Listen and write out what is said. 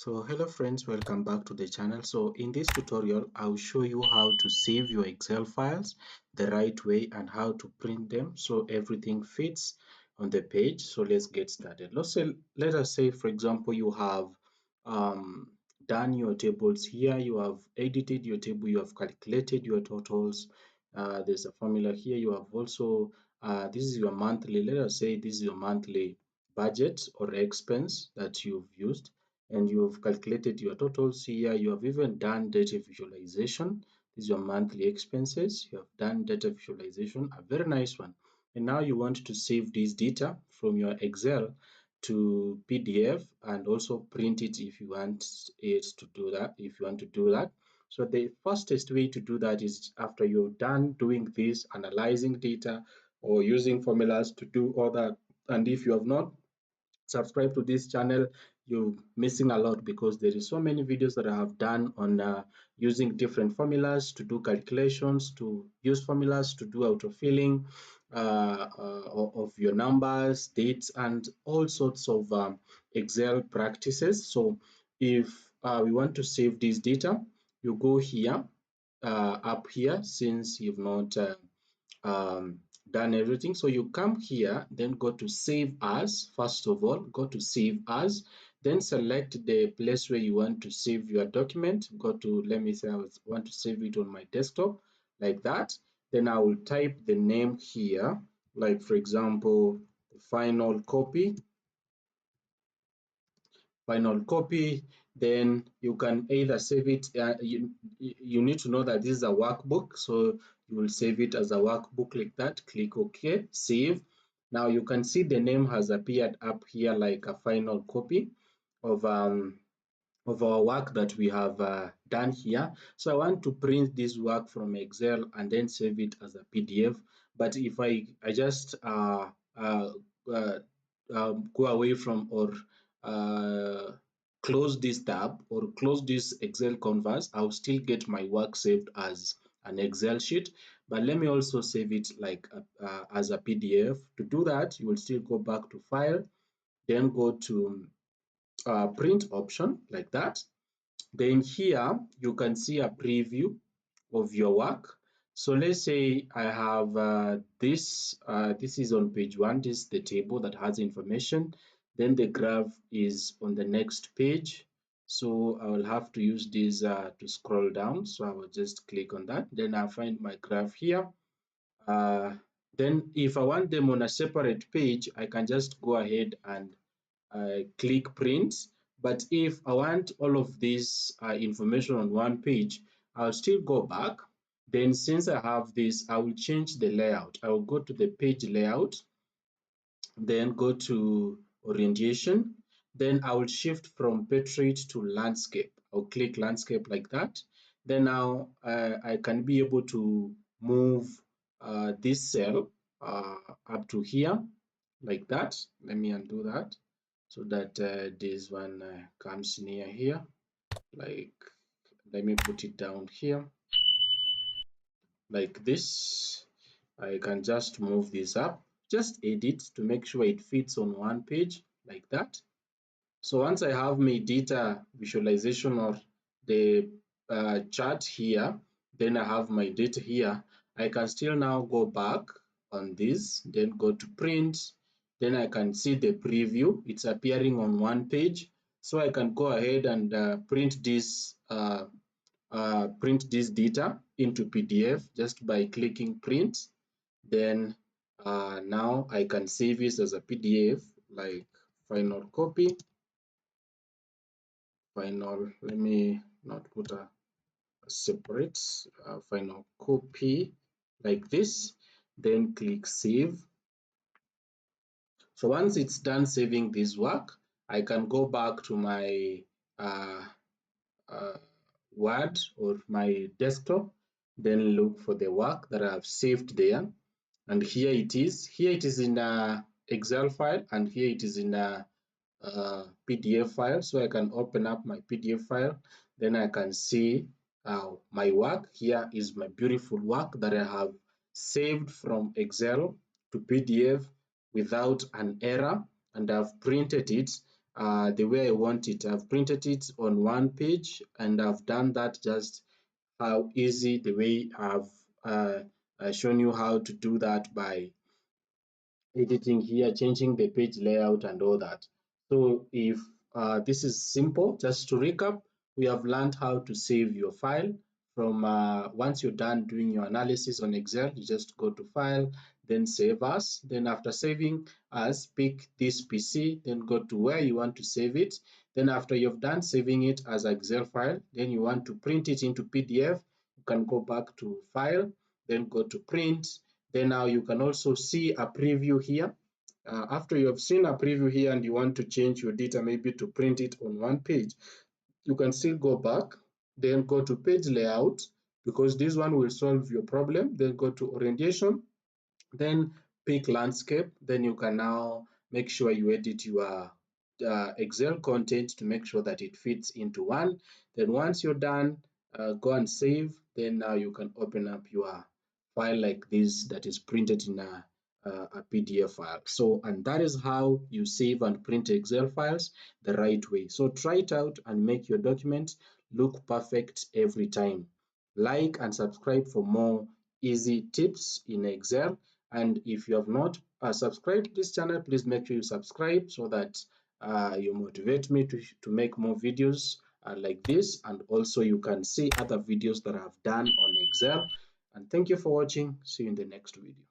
So hello friends, welcome back to the channel. So in this tutorial, I'll show you how to save your Excel files the right way and how to print them so everything fits on the page. So let's get started. Let us say, for example, you have um, done your tables here, you have edited your table, you have calculated your totals. There's a formula here. You have also, this is your monthly, let us say this is your monthly budget or expense that you've used, and you've calculated your totals here. You have even done data visualization. This is your monthly expenses. You have done data visualization, a very nice one. And now you want to save this data from your Excel to PDF and also print it if you want it to do that, if you want to do that. So the fastest way to do that is after you're done doing this, analyzing data or using formulas to do all that. And if you have not subscribe to this channel, you're missing a lot because there is so many videos that I have done on using different formulas to do calculations, to use formulas to do autofilling of your numbers, dates, and all sorts of Excel practices. So if we want to save this data, you go here, up here, since you've not um, done everything. So you come here, then go to save as. First of all, go to save as, then select the place where you want to save your document. Go to, let me say I want to save it on my desktop like that. Then I will type the name here, like for example, the final copy. Then you can either save it, you need to know that this is a workbook, so you will save it as a workbook like that. Click OK, save. Now you can see the name has appeared up here like a final copy of our work that we have done here. So I want to print this work from Excel and then save it as a PDF. But if I just uh, uh, go away from, or uh, close this tab or close this Excel canvas, I'll still get my work saved as an Excel sheet. But let me also save it like as a PDF. To do that, you will still go back to File, then go to print option like that. Then here you can see a preview of your work. So let's say I have this is on page 1, this is the table that has information, then the graph is on the next page. So I will have to use this to scroll down. So I will just click on that, then I'll find my graph here. Uh, then if I want them on a separate page, I can just go ahead and click print. But if I want all of this information on one page, I'll still go back. Then since I have this, I will change the layout. I will go to the page layout, then go to orientation. Then I will shift from portrait to landscape. I'll click landscape like that. Then now I can be able to move this cell up to here like that. Let me undo that so that this one comes near here. Like, let me put it down here like this. I can just move this up, just edit to make sure it fits on one page like that. So once I have my data visualization or the chart here, then I have my data here. I can still now go back on this, then go to print. Then I can see the preview. It's appearing on one page. So I can go ahead and print this data into PDF just by clicking print. Then now I can save this as a PDF, like final copy. Final, let me not put a separate final copy like this, then click save. So once it's done saving this work, I can go back to my uh, Word or my desktop, then look for the work that I've saved there. And here it is. Here it is in a Excel file, and here it is in a PDF file. So I can open up my PDF file, then I can see my work. Here is my beautiful work that I have saved from Excel to PDF without an error, and I've printed it the way I want it. I've printed it on one page, and I've done that just how easy the way I've shown you how to do that by editing here, changing the page layout and all that. So if this is simple, just to recap, we have learned how to save your file from once you're done doing your analysis on Excel, you just go to file, then save as. Then after saving as, pick this PC, then go to where you want to save it. Then after you've done saving it as Excel file, then you want to print it into PDF, you can go back to file, then go to print. Then now you can also see a preview here. After you have seen a preview here and you want to change your data, maybe to print it on one page, you can still go back, then go to page layout, because this one will solve your problem. Then go to orientation, then pick landscape. Then you can now make sure you edit your Excel content to make sure that it fits into one. Then once you're done, go and save. Then now you can open up your file like this that is printed in a PDF file. So, and that is how you save and print Excel files the right way. So try it out and make your document look perfect every time. Like and subscribe for more easy tips in Excel. And if you have not subscribed to this channel, please make sure you subscribe so that you motivate me to make more videos like this. And also you can see other videos that I've done on Excel. And thank you for watching. See you in the next video.